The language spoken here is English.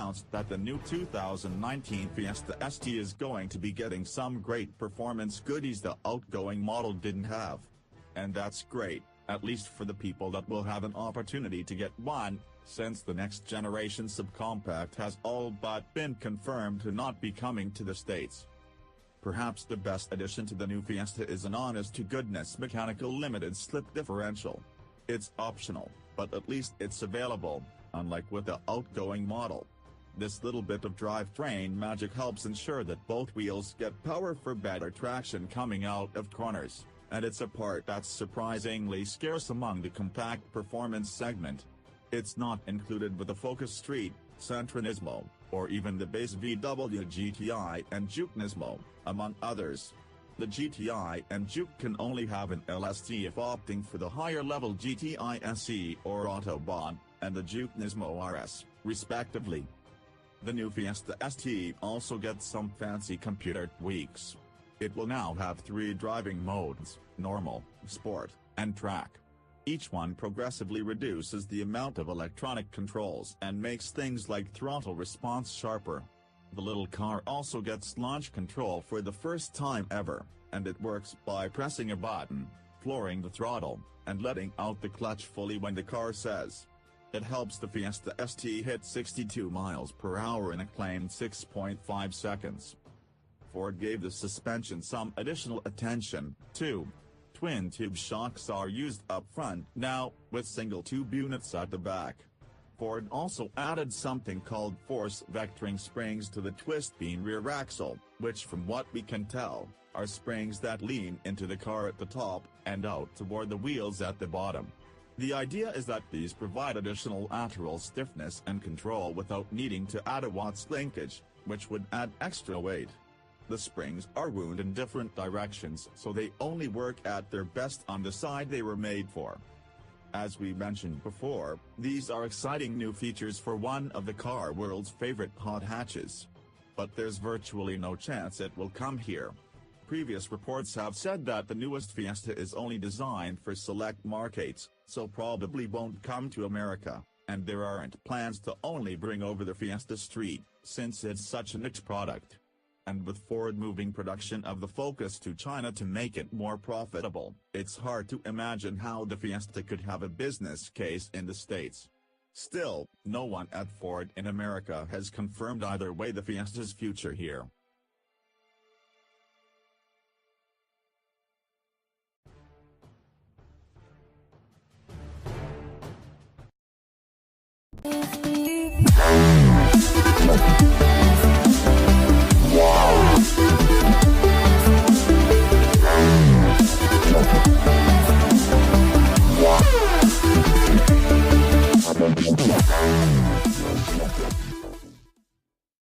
announced that the new 2019 Fiesta ST is going to be getting some great performance goodies the outgoing model didn't have. And that's great, at least for the people that will have an opportunity to get one, since the next generation subcompact has all but been confirmed to not be coming to the States. Perhaps the best addition to the new Fiesta is an honest-to-goodness mechanical limited slip differential. It's optional, but at least it's available, unlike with the outgoing model. This little bit of drivetrain magic helps ensure that both wheels get power for better traction coming out of corners, and it's a part that's surprisingly scarce among the compact performance segment. It's not included with the Focus Street, Sentra Nismo, or even the base VW GTI and Juke Nismo, among others. The GTI and Juke can only have an LST if opting for the higher-level GTI SE or Autobahn, and the Juke Nismo RS, respectively. The new Fiesta ST also gets some fancy computer tweaks. It will now have 3 driving modes: normal, sport, and track. Each one progressively reduces the amount of electronic controls and makes things like throttle response sharper. The little car also gets launch control for the first time ever, and it works by pressing a button, flooring the throttle, and letting out the clutch fully when the car says. It helps the Fiesta ST hit 62 miles per hour in a claimed 6.5 seconds. Ford gave the suspension some additional attention, too. Twin-tube shocks are used up front now, with single-tube units at the back. Ford also added something called force vectoring springs to the twist beam rear axle, which from what we can tell, are springs that lean into the car at the top, and out toward the wheels at the bottom. The idea is that these provide additional lateral stiffness and control without needing to add a Watts linkage, which would add extra weight. The springs are wound in different directions, so they only work at their best on the side they were made for. As we mentioned before, these are exciting new features for one of the car world's favorite hot hatches. But there's virtually no chance it will come here. Previous reports have said that the newest Fiesta is only designed for select markets, so probably won't come to America, and there aren't plans to only bring over the Fiesta Street, since it's such a niche product. And with Ford moving production of the Focus to China to make it more profitable, it's hard to imagine how the Fiesta could have a business case in the States. Still, no one at Ford in America has confirmed either way the Fiesta's future here. If